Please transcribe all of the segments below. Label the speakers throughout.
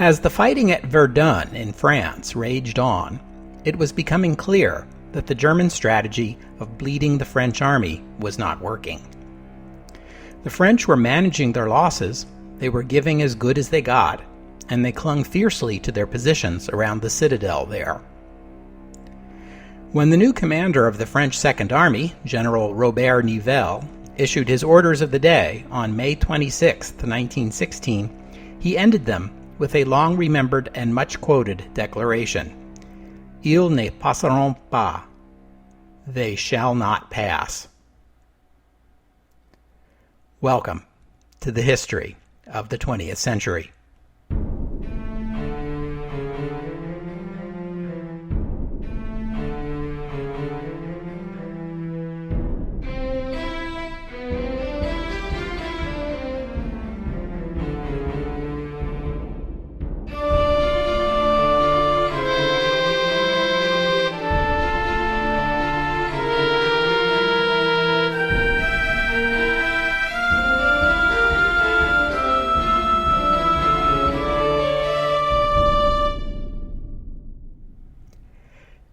Speaker 1: As the fighting at Verdun in France raged on, it was becoming clear that the German strategy of bleeding the French army was not working. The French were managing their losses, they were giving as good as they got, and they clung fiercely to their positions around the citadel there. When the new commander of the French Second Army, General Robert Nivelle, issued his orders of the day on May 26, 1916, he ended them with a long-remembered and much-quoted declaration. Ils ne passeront pas. They shall not pass. Welcome to the history of the 20th century.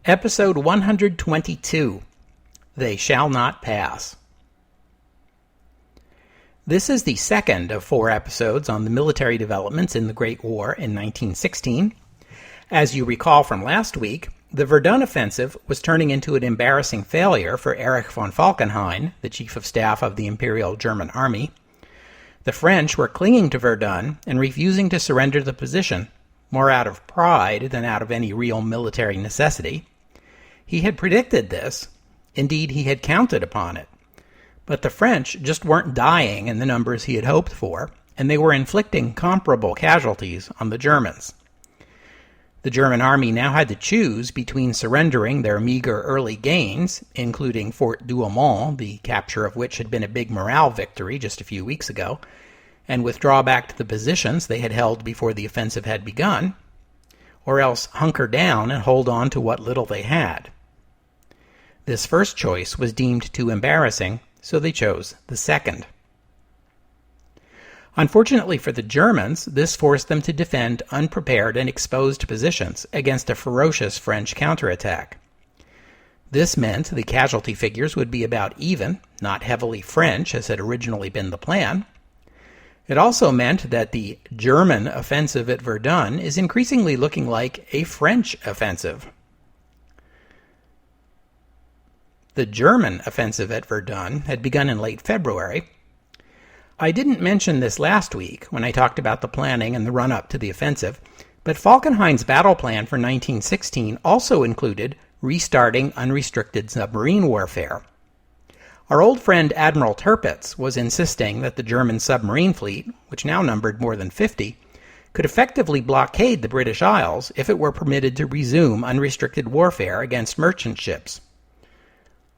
Speaker 1: Episode 122, They Shall Not Pass. This is the second of 4 episodes on the military developments in the Great War in 1916. As you recall from last week, the Verdun offensive was turning into an embarrassing failure for Erich von Falkenhayn, the Chief of Staff of the Imperial German Army. The French were clinging to Verdun and refusing to surrender the position, more out of pride than out of any real military necessity. He had predicted this. Indeed, he had counted upon it. But the French just weren't dying in the numbers he had hoped for, and they were inflicting comparable casualties on the Germans. The German army now had to choose between surrendering their meager early gains, including Fort Douaumont, the capture of which had been a big morale victory just a few weeks ago, and withdraw back to the positions they had held before the offensive had begun, or else hunker down and hold on to what little they had. This first choice was deemed too embarrassing, so they chose the second. Unfortunately for the Germans, this forced them to defend unprepared and exposed positions against a ferocious French counterattack. This meant the casualty figures would be about even, not heavily French as had originally been the plan. It also meant that the German offensive at Verdun is increasingly looking like a French offensive. The German offensive at Verdun had begun in late February. I didn't mention this last week when I talked about the planning and the run-up to the offensive, but Falkenhayn's battle plan for 1916 also included restarting unrestricted submarine warfare. Our old friend Admiral Tirpitz was insisting that the German submarine fleet, which now numbered more than 50, could effectively blockade the British Isles if it were permitted to resume unrestricted warfare against merchant ships.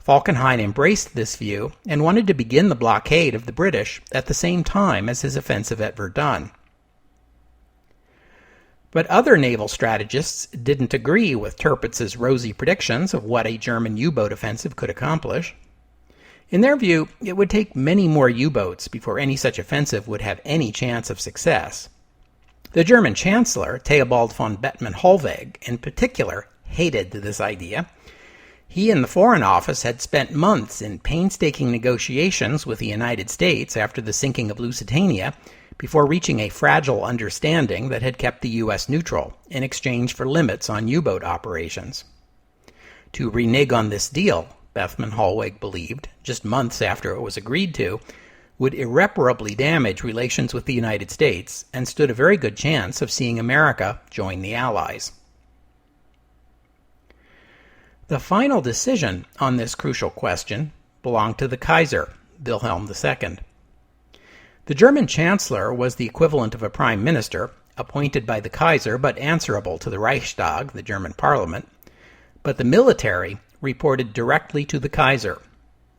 Speaker 1: Falkenhayn embraced this view and wanted to begin the blockade of the British at the same time as his offensive at Verdun. But other naval strategists didn't agree with Tirpitz's rosy predictions of what a German U-boat offensive could accomplish. In their view, it would take many more U-boats before any such offensive would have any chance of success. The German Chancellor, Theobald von Bethmann-Hollweg, in particular, hated this idea. He and the Foreign Office had spent months in painstaking negotiations with the United States after the sinking of Lusitania before reaching a fragile understanding that had kept the U.S. neutral in exchange for limits on U-boat operations. To renege on this deal, Bethmann-Hollweg believed, just months after it was agreed to, would irreparably damage relations with the United States and stood a very good chance of seeing America join the Allies. The final decision on this crucial question belonged to the Kaiser, Wilhelm II. The German Chancellor was the equivalent of a prime minister, appointed by the Kaiser but answerable to the Reichstag, the German parliament, but the military reported directly to the Kaiser.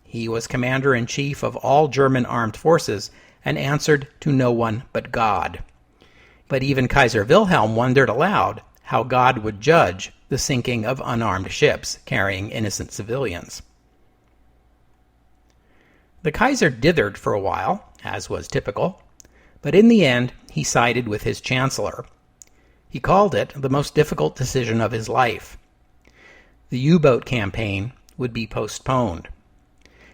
Speaker 1: He was commander-in-chief of all German armed forces and answered to no one but God. But even Kaiser Wilhelm wondered aloud how God would judge the sinking of unarmed ships carrying innocent civilians. The Kaiser dithered for a while, as was typical, but in the end he sided with his chancellor. He called it the most difficult decision of his life. The U-boat campaign would be postponed.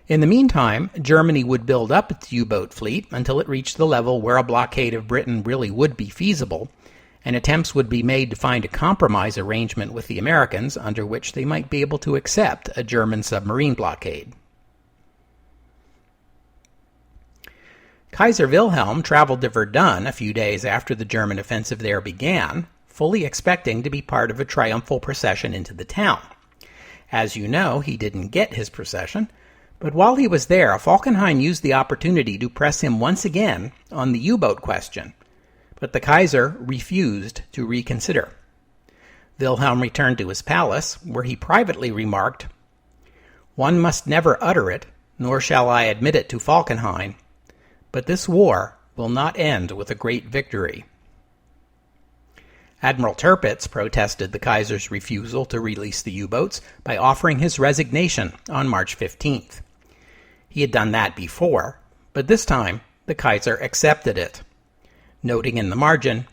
Speaker 1: In the meantime, Germany would build up its U-boat fleet until it reached the level where a blockade of Britain really would be feasible, and attempts would be made to find a compromise arrangement with the Americans under which they might be able to accept a German submarine blockade. Kaiser Wilhelm traveled to Verdun a few days after the German offensive there began, fully expecting to be part of a triumphal procession into the town. As you know, he didn't get his procession, but while he was there, Falkenhayn used the opportunity to press him once again on the U-boat question, but the Kaiser refused to reconsider. Wilhelm returned to his palace, where he privately remarked, "One must never utter it, nor shall I admit it to Falkenhayn, but this war will not end with a great victory." Admiral Tirpitz protested the Kaiser's refusal to release the U-boats by offering his resignation on March 15th. He had done that before, but this time the Kaiser accepted it, noting in the margin,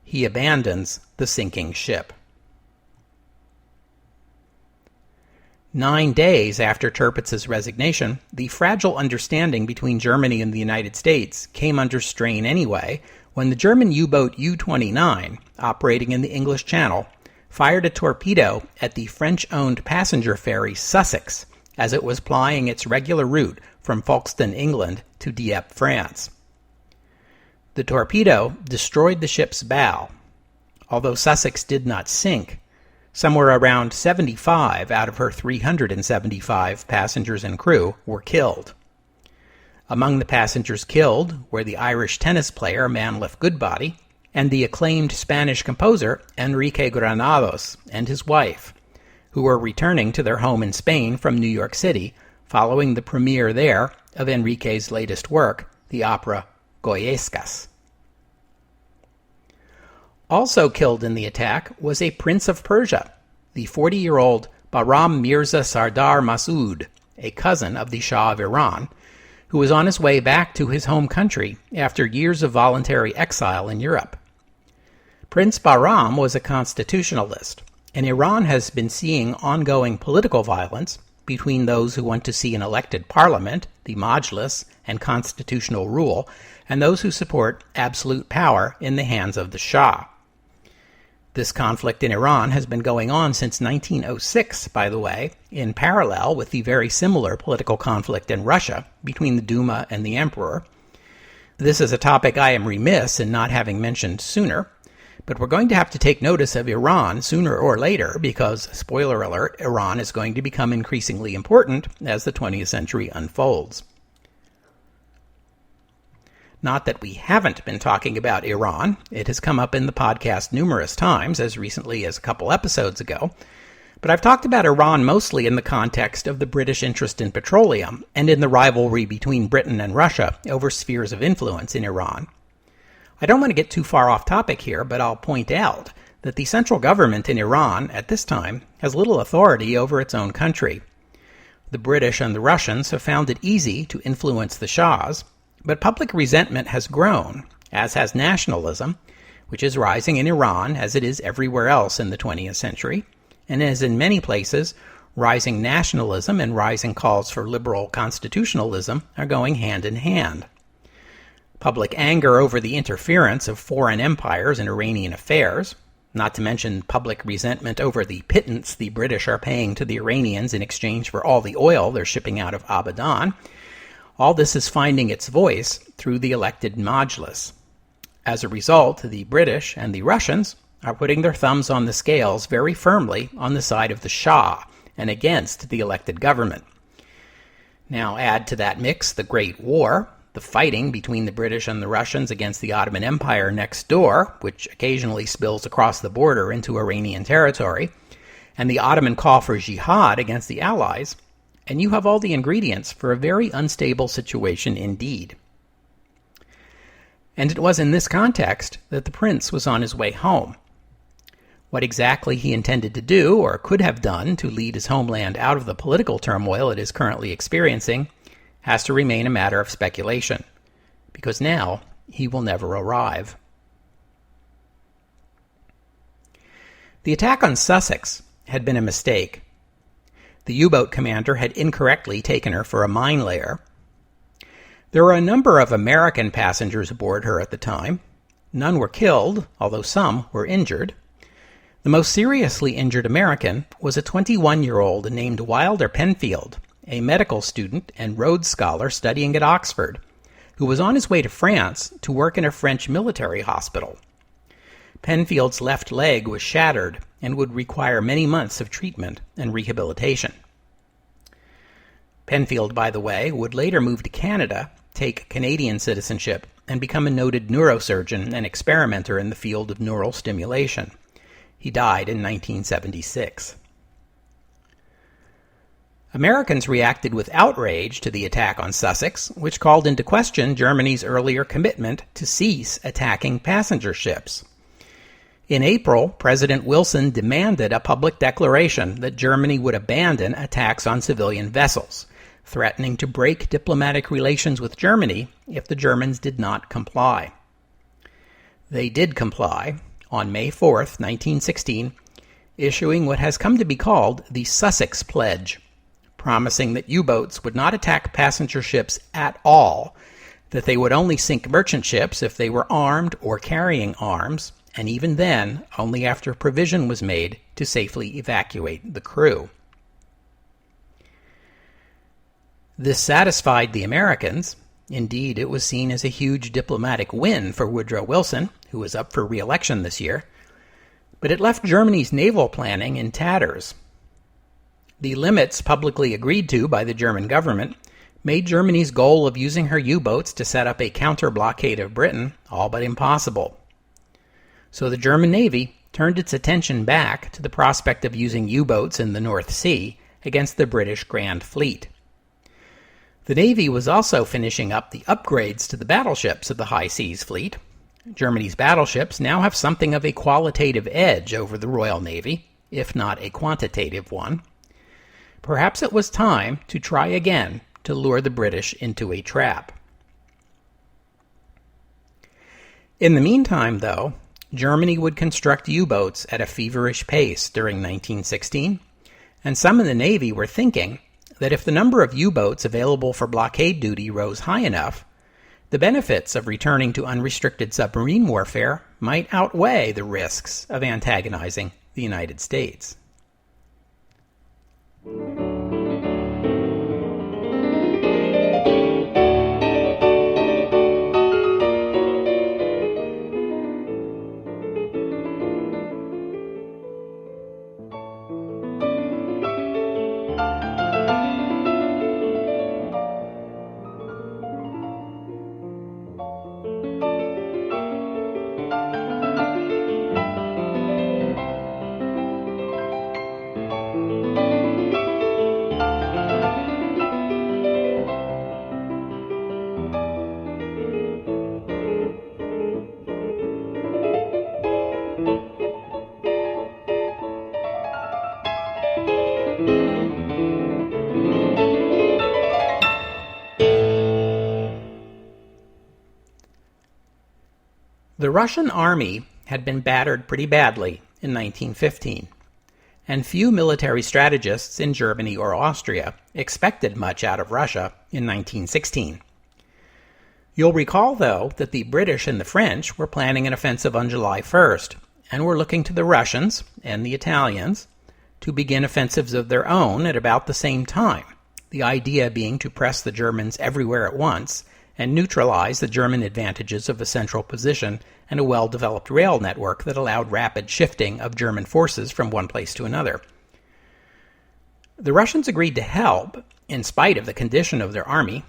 Speaker 1: "He abandons the sinking ship." 9 days after Tirpitz's resignation, the fragile understanding between Germany and the United States came under strain anyway when the German U-boat U-29, operating in the English Channel, fired a torpedo at the French-owned passenger ferry Sussex as it was plying its regular route from Folkestone, England to Dieppe, France. The torpedo destroyed the ship's bow. Although Sussex did not sink, somewhere around 75 out of her 375 passengers and crew were killed. Among the passengers killed were the Irish tennis player Manliffe Goodbody and the acclaimed Spanish composer Enrique Granados and his wife, who were returning to their home in Spain from New York City following the premiere there of Enrique's latest work, the opera Goyescas. Also killed in the attack was a prince of Persia, the 40-year-old Bahram Mirza Sardar Masood, a cousin of the Shah of Iran, who was on his way back to his home country after years of voluntary exile in Europe. Prince Bahram was a constitutionalist, and Iran has been seeing ongoing political violence between those who want to see an elected parliament, the Majlis, and constitutional rule, and those who support absolute power in the hands of the Shah. This conflict in Iran has been going on since 1906, by the way, in parallel with the very similar political conflict in Russia between the Duma and the Emperor. This is a topic I am remiss in not having mentioned sooner, but we're going to have to take notice of Iran sooner or later because, spoiler alert, Iran is going to become increasingly important as the 20th century unfolds. Not that we haven't been talking about Iran. It has come up in the podcast numerous times, as recently as a couple episodes ago. But I've talked about Iran mostly in the context of the British interest in petroleum and in the rivalry between Britain and Russia over spheres of influence in Iran. I don't want to get too far off topic here, but I'll point out that the central government in Iran at this time has little authority over its own country. The British and the Russians have found it easy to influence the Shahs, but public resentment has grown, as has nationalism, which is rising in Iran as it is everywhere else in the 20th century, and as in many places, rising nationalism and rising calls for liberal constitutionalism are going hand in hand. Public anger over the interference of foreign empires in Iranian affairs, not to mention public resentment over the pittance the British are paying to the Iranians in exchange for all the oil they're shipping out of Abadan, all this is finding its voice through the elected Majlis. As a result, the British and the Russians are putting their thumbs on the scales very firmly on the side of the Shah and against the elected government. Now add to that mix the Great War, the fighting between the British and the Russians against the Ottoman Empire next door, which occasionally spills across the border into Iranian territory, and the Ottoman call for jihad against the Allies, and you have all the ingredients for a very unstable situation indeed. And it was in this context that the prince was on his way home. What exactly he intended to do, or could have done, to lead his homeland out of the political turmoil it is currently experiencing has to remain a matter of speculation, because now he will never arrive. The attack on Sussex had been a mistake. The U-boat commander had incorrectly taken her for a mine layer. There were a number of American passengers aboard her at the time. None were killed, although some were injured. The most seriously injured American was a 21-year-old named Wilder Penfield, a medical student and Rhodes Scholar studying at Oxford, who was on his way to France to work in a French military hospital. Penfield's left leg was shattered and would require many months of treatment and rehabilitation. Penfield, by the way, would later move to Canada, take Canadian citizenship, and become a noted neurosurgeon and experimenter in the field of neural stimulation. He died in 1976. Americans reacted with outrage to the attack on Sussex, which called into question Germany's earlier commitment to cease attacking passenger ships. In April, President Wilson demanded a public declaration that Germany would abandon attacks on civilian vessels, threatening to break diplomatic relations with Germany if the Germans did not comply. They did comply on May 4, 1916, issuing what has come to be called the Sussex Pledge, promising that U-boats would not attack passenger ships at all, that they would only sink merchant ships if they were armed or carrying arms, and even then, only after provision was made to safely evacuate the crew. This satisfied the Americans. Indeed, it was seen as a huge diplomatic win for Woodrow Wilson, who was up for re-election this year. But it left Germany's naval planning in tatters. The limits publicly agreed to by the German government made Germany's goal of using her U-boats to set up a counter-blockade of Britain all but impossible. So the German Navy turned its attention back to the prospect of using U-boats in the North Sea against the British Grand Fleet. The Navy was also finishing up the upgrades to the battleships of the High Seas Fleet. Germany's battleships now have something of a qualitative edge over the Royal Navy, if not a quantitative one. Perhaps it was time to try again to lure the British into a trap. In the meantime, though, Germany would construct U-boats at a feverish pace during 1916, and some in the Navy were thinking that if the number of U-boats available for blockade duty rose high enough, the benefits of returning to unrestricted submarine warfare might outweigh the risks of antagonizing the United States. The Russian army had been battered pretty badly in 1915, and few military strategists in Germany or Austria expected much out of Russia in 1916. You'll recall, though, that the British and the French were planning an offensive on July 1st, and were looking to the Russians and the Italians to begin offensives of their own at about the same time, the idea being to press the Germans everywhere at once and neutralize the German advantages of a central position and a well-developed rail network that allowed rapid shifting of German forces from one place to another. The Russians agreed to help, in spite of the condition of their army.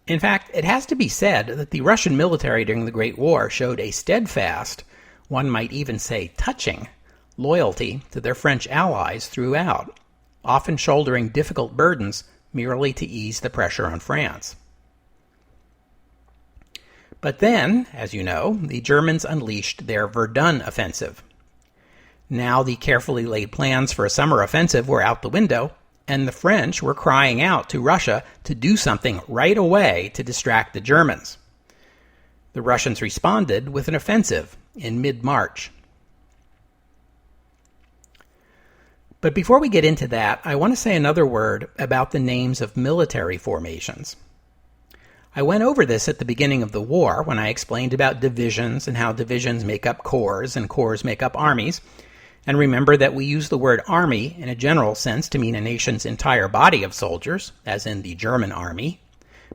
Speaker 1: In fact, it has to be said that the Russian military during the Great War showed a steadfast, one might even say touching, loyalty to their French allies throughout, often shouldering difficult burdens merely to ease the pressure on France. But then, as you know, the Germans unleashed their Verdun offensive. Now the carefully laid plans for a summer offensive were out the window, and the French were crying out to Russia to do something right away to distract the Germans. The Russians responded with an offensive in mid-March. But before we get into that, I want to say another word about the names of military formations. I went over this at the beginning of the war when I explained about divisions and how divisions make up corps and corps make up armies. And remember that we use the word army in a general sense to mean a nation's entire body of soldiers, as in the German army.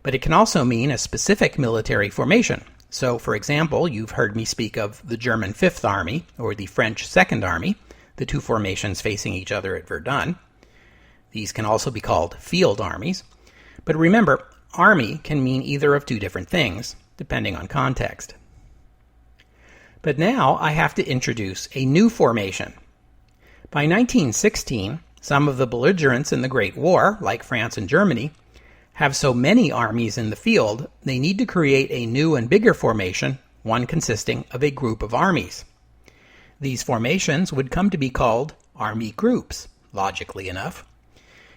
Speaker 1: But it can also mean a specific military formation. So, for example, you've heard me speak of the German Fifth Army or the French Second Army, the two formations facing each other at Verdun. These can also be called field armies. But remember, army can mean either of two different things, depending on context. But now I have to introduce a new formation. By 1916, some of the belligerents in the Great War, like France and Germany, have so many armies in the field, they need to create a new and bigger formation, one consisting of a group of armies. These formations would come to be called army groups, logically enough.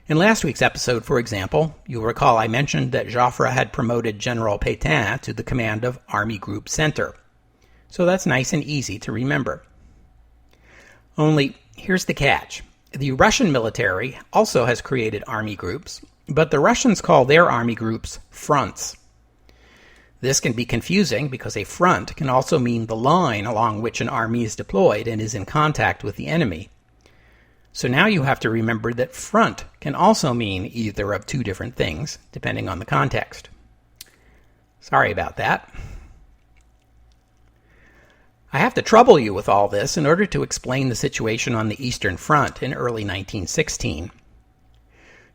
Speaker 1: In last week's episode, for example, you'll recall I mentioned that Joffre had promoted General Pétain to the command of Army Group Center. So that's nice and easy to remember. Only, here's the catch. The Russian military also has created army groups, but the Russians call their army groups fronts. This can be confusing because a front can also mean the line along which an army is deployed and is in contact with the enemy. So now you have to remember that front can also mean either of two different things, depending on the context. Sorry about that. I have to trouble you with all this in order to explain the situation on the Eastern Front in early 1916.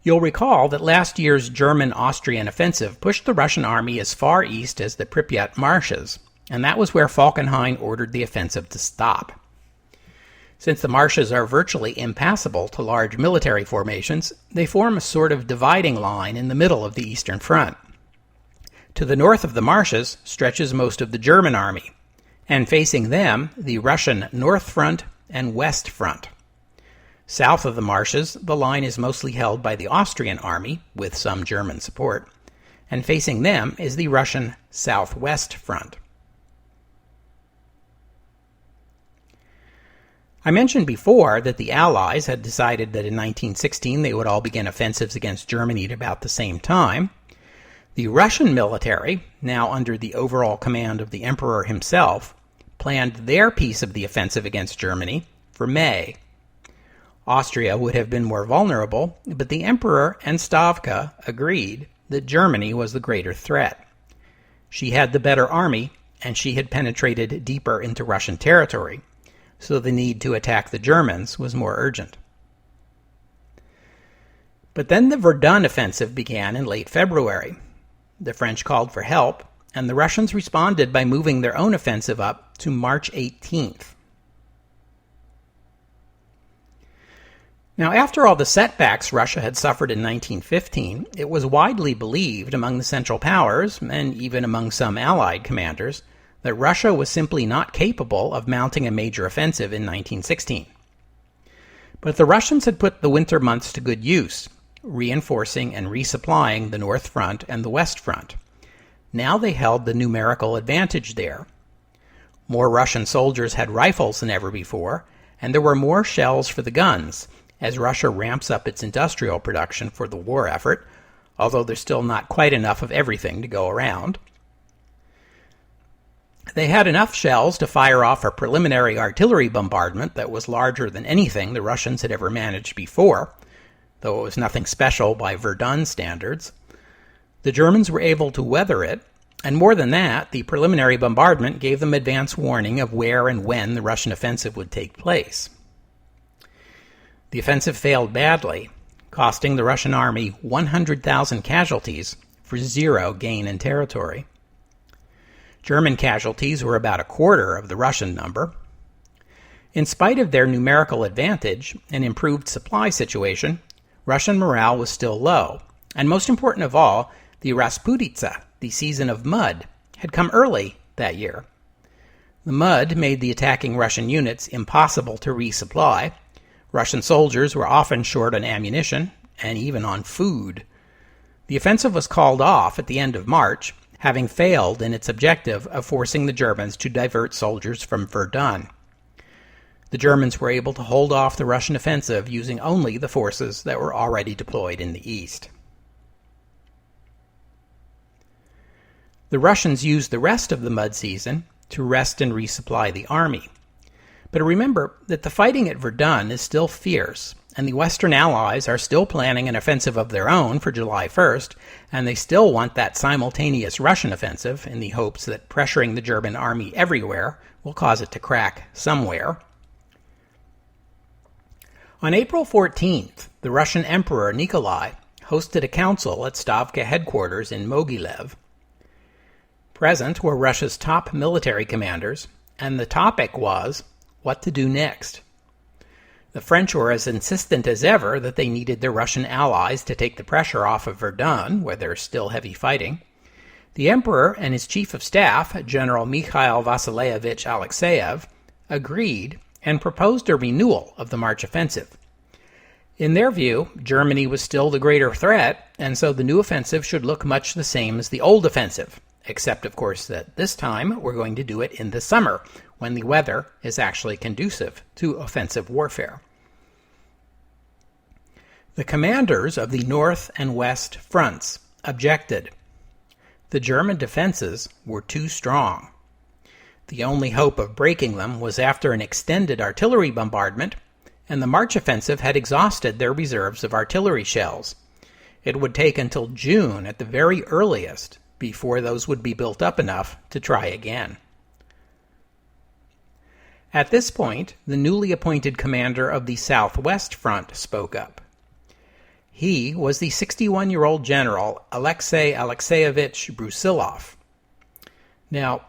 Speaker 1: You'll recall that last year's German-Austrian offensive pushed the Russian army as far east as the Pripyat marshes, and that was where Falkenhayn ordered the offensive to stop. Since the marshes are virtually impassable to large military formations, they form a sort of dividing line in the middle of the Eastern Front. To the north of the marshes stretches most of the German army, and facing them, the Russian North Front and West Front. South of the marshes, the line is mostly held by the Austrian army, with some German support, and facing them is the Russian Southwest Front. I mentioned before that the Allies had decided that in 1916 they would all begin offensives against Germany at about the same time. The Russian military, now under the overall command of the Emperor himself, planned their piece of the offensive against Germany for May. Austria would have been more vulnerable, but the Emperor and Stavka agreed that Germany was the greater threat. She had the better army, and she had penetrated deeper into Russian territory, so the need to attack the Germans was more urgent. But then the Verdun offensive began in late February. The French called for help, and the Russians responded by moving their own offensive up to March 18th. Now, after all the setbacks Russia had suffered in 1915, it was widely believed among the Central Powers, and even among some Allied commanders, that Russia was simply not capable of mounting a major offensive in 1916. But the Russians had put the winter months to good use, reinforcing and resupplying the North Front and the West Front. Now they held the numerical advantage there. More Russian soldiers had rifles than ever before, and there were more shells for the guns, as Russia ramps up its industrial production for the war effort, although there's still not quite enough of everything to go around. They had enough shells to fire off a preliminary artillery bombardment that was larger than anything the Russians had ever managed before, though it was nothing special by Verdun standards. The Germans were able to weather it, and more than that, the preliminary bombardment gave them advance warning of where and when the Russian offensive would take place. The offensive failed badly, costing the Russian army 100,000 casualties for zero gain in territory. German casualties were about a quarter of the Russian number. In spite of their numerical advantage and improved supply situation, Russian morale was still low, and most important of all, the Rasputitsa, the season of mud, had come early that year. The mud made the attacking Russian units impossible to resupply. Russian soldiers were often short on ammunition and even on food. The offensive was called off at the end of March, having failed in its objective of forcing the Germans to divert soldiers from Verdun. the Germans were able to hold off the Russian offensive using only the forces that were already deployed in the east. The Russians used the rest of the mud season to rest and resupply the army. But remember that the fighting at Verdun is still fierce, and the Western Allies are still planning an offensive of their own for July 1st, and they still want that simultaneous Russian offensive in the hopes that pressuring the German army everywhere will cause it to crack somewhere. On April 14th, the Russian Emperor Nikolai hosted a council at Stavka headquarters in Mogilev. Present were Russia's top military commanders, and the topic was what to do next. The French were as insistent as ever that they needed their Russian allies to take the pressure off of Verdun, where there's still heavy fighting. The Emperor and his chief of staff, General Mikhail Vasilyevich Alexeyev, agreed and proposed a renewal of the March offensive. In their view, Germany was still the greater threat, and so the new offensive should look much the same as the old offensive, except, of course, that this time we're going to do it in the summer, when the weather is actually conducive to offensive warfare. The commanders of the North and West fronts objected. The German defenses were too strong. The only hope of breaking them was after an extended artillery bombardment, and the March offensive had exhausted their reserves of artillery shells. It would take until June at the very earliest before those would be built up enough to try again. At this point, the newly appointed commander of the Southwest Front spoke up. He was the 61-year-old General Alexei Alexeyevich Brusilov. Now,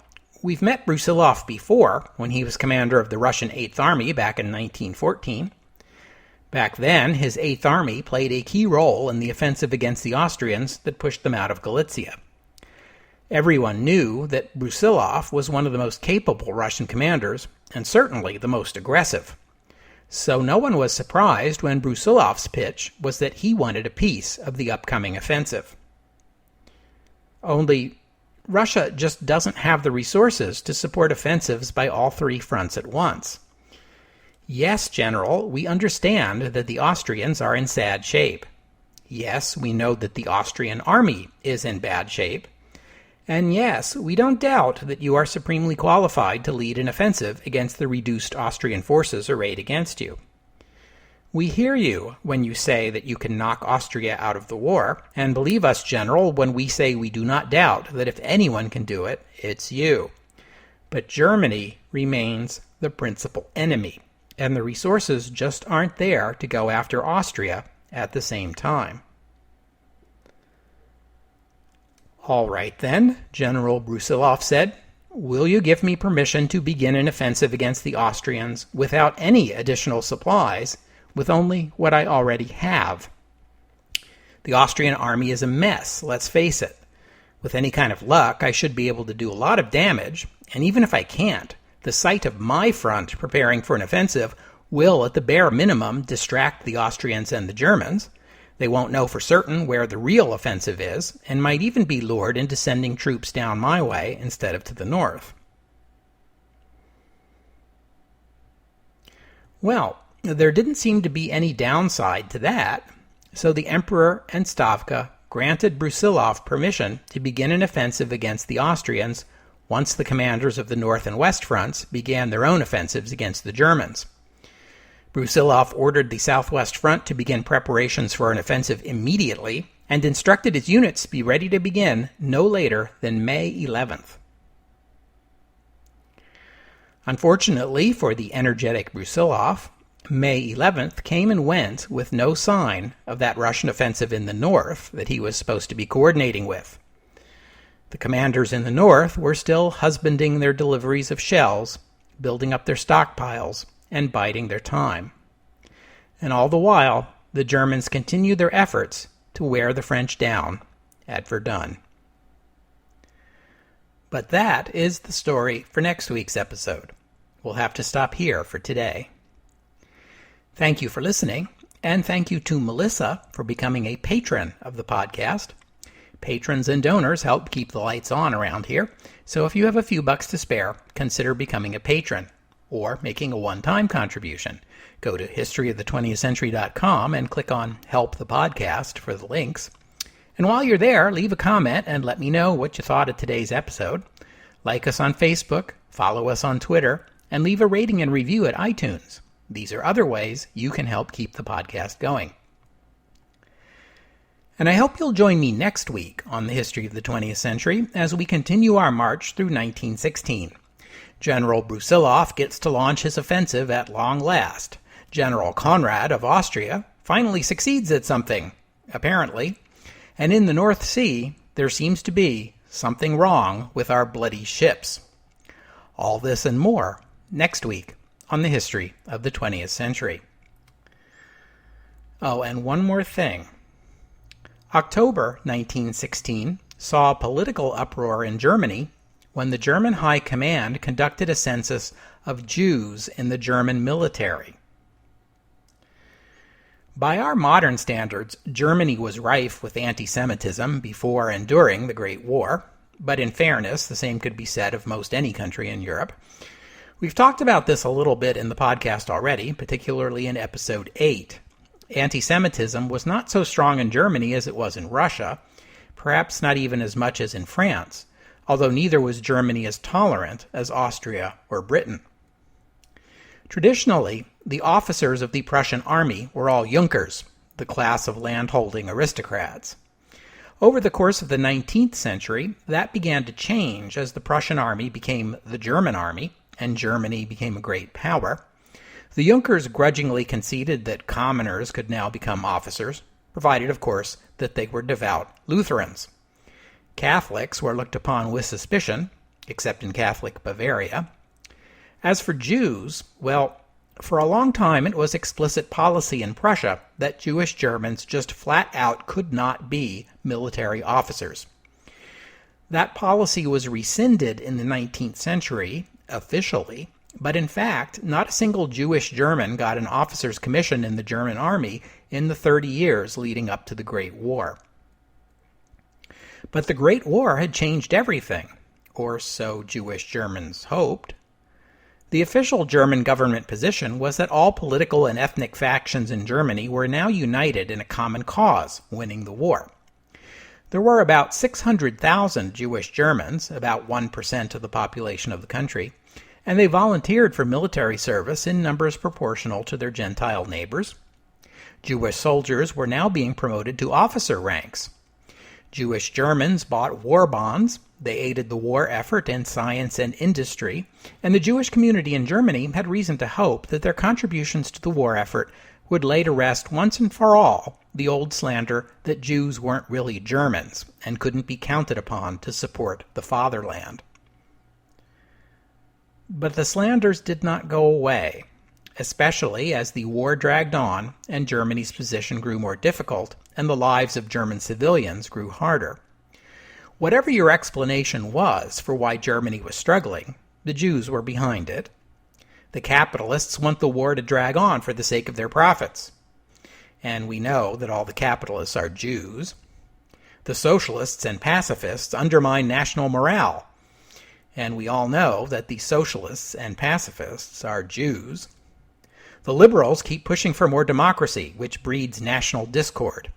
Speaker 1: we've met Brusilov before when he was commander of the Russian 8th Army back in 1914. Back then, his 8th Army played a key role in the offensive against the Austrians that pushed them out of Galicia. Everyone knew that Brusilov was one of the most capable Russian commanders, and certainly the most aggressive. So no one was surprised when Brusilov's pitch was that he wanted a piece of the upcoming offensive. Only, Russia just doesn't have the resources to support offensives by all three fronts at once. Yes, General, we understand that the Austrians are in sad shape. Yes, we know that the Austrian army is in bad shape. And yes, we don't doubt that you are supremely qualified to lead an offensive against the reduced Austrian forces arrayed against you. We hear you when you say that you can knock Austria out of the war, and believe us, General, when we say we do not doubt that if anyone can do it, it's you. But Germany remains the principal enemy, and the resources just aren't there to go after Austria at the same time. All right then, General Brusilov said. Will you give me permission to begin an offensive against the Austrians without any additional supplies, with only what I already have? The Austrian army is a mess, let's face it. With any kind of luck, I should be able to do a lot of damage, and even if I can't, the sight of my front preparing for an offensive will, at the bare minimum, distract the Austrians and the Germans. They won't know for certain where the real offensive is, and might even be lured into sending troops down my way instead of to the north. Well, there didn't seem to be any downside to that, so the Emperor and Stavka granted Brusilov permission to begin an offensive against the Austrians once the commanders of the North and West fronts began their own offensives against the Germans. Brusilov ordered the Southwest Front to begin preparations for an offensive immediately and instructed his units to be ready to begin no later than May 11th. Unfortunately for the energetic Brusilov, May 11th came and went with no sign of that Russian offensive in the north that he was supposed to be coordinating with. The commanders in the north were still husbanding their deliveries of shells, building up their stockpiles, and biding their time. And all the while, the Germans continued their efforts to wear the French down at Verdun. But that is the story for next week's episode. We'll have to stop here for today. Thank you for listening, and thank you to Melissa for becoming a patron of the podcast. Patrons and donors help keep the lights on around here, so if you have a few bucks to spare, consider becoming a patron. or making a one-time contribution. Go to historyofthe20th century.com and click on Help the Podcast for the links. And while you're there, leave a comment and let me know what you thought of today's episode. Like us on Facebook, follow us on Twitter, and leave a rating and review at iTunes. These are other ways you can help keep the podcast going. And I hope you'll join me next week on the History of the 20th Century as we continue our march through 1916. General Brusilov gets to launch his offensive at long last. General Conrad of Austria finally succeeds at something, apparently. And in the North Sea, there seems to be something wrong with our bloody ships. All this and more next week on the History of the 20th Century. Oh, and one more thing. October 1916 saw a political uproar in Germany when the German High Command conducted a census of Jews in the German military. By our modern standards, Germany was rife with anti-Semitism before and during the Great War, but in fairness, the same could be said of most any country in Europe. We've talked about this a little bit in the podcast already, particularly in episode 8. Anti-Semitism was not so strong in Germany as it was in Russia, perhaps not even as much as in France, although neither was Germany as tolerant as Austria or Britain. Traditionally, the officers of the Prussian army were all Junkers, the class of landholding aristocrats. Over the course of the 19th century, that began to change as the Prussian army became the German army, and Germany became a great power. The Junkers grudgingly conceded that commoners could now become officers, provided, of course, that they were devout Lutherans. Catholics were looked upon with suspicion, except in Catholic Bavaria. As for Jews, well, for a long time it was explicit policy in Prussia that Jewish Germans just flat out could not be military officers. That policy was rescinded in the 19th century, officially, but in fact, not a single Jewish German got an officer's commission in the German army in the 30 years leading up to the Great War. But the Great War had changed everything, or so Jewish Germans hoped. The official German government position was that all political and ethnic factions in Germany were now united in a common cause, winning the war. There were about 600,000 Jewish Germans, about 1% of the population of the country, and they volunteered for military service in numbers proportional to their Gentile neighbors. Jewish soldiers were now being promoted to officer ranks. Jewish Germans bought war bonds, they aided the war effort in science and industry, and the Jewish community in Germany had reason to hope that their contributions to the war effort would lay to rest once and for all the old slander that Jews weren't really Germans and couldn't be counted upon to support the fatherland. But the slanders did not go away, especially as the war dragged on and Germany's position grew more difficult and the lives of German civilians grew harder. Whatever your explanation was for why Germany was struggling, the Jews were behind it. The capitalists want the war to drag on for the sake of their profits. And we know that all the capitalists are Jews. The socialists and pacifists undermine national morale. And we all know that the socialists and pacifists are Jews. The liberals keep pushing for more democracy, which breeds national discord.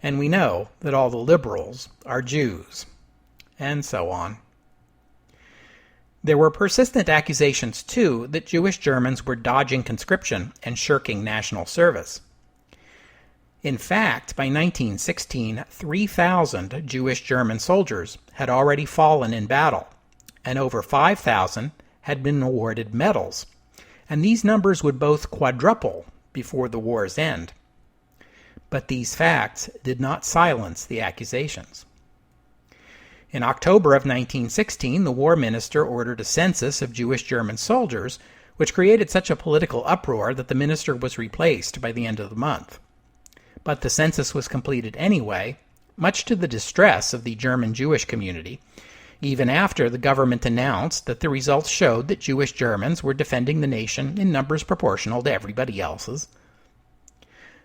Speaker 1: And we know that all the liberals are Jews. And so on. There were persistent accusations, too, that Jewish Germans were dodging conscription and shirking national service. In fact, by 1916, 3,000 Jewish German soldiers had already fallen in battle, and over 5,000 had been awarded medals, and these numbers would both quadruple before the war's end. But these facts did not silence the accusations. In October of 1916, the war minister ordered a census of Jewish German soldiers, which created such a political uproar that the minister was replaced by the end of the month. But the census was completed anyway, much to the distress of the German Jewish community, even after the government announced that the results showed that Jewish Germans were defending the nation in numbers proportional to everybody else's.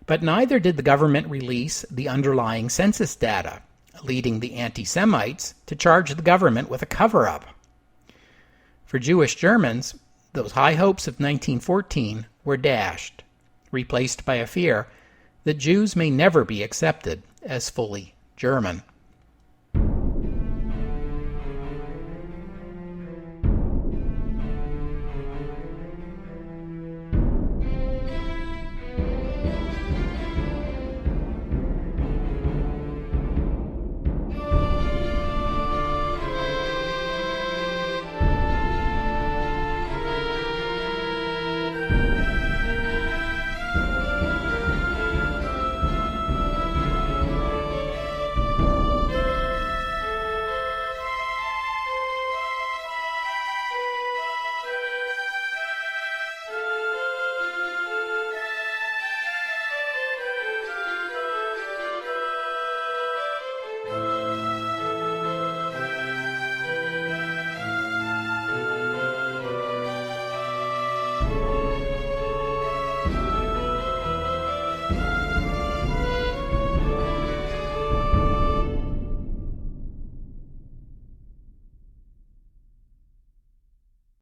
Speaker 1: But neither did the government release the underlying census data, leading the anti-Semites to charge the government with a cover-up. For Jewish Germans, those high hopes of 1914 were dashed, replaced by a fear that Jews may never be accepted as fully German.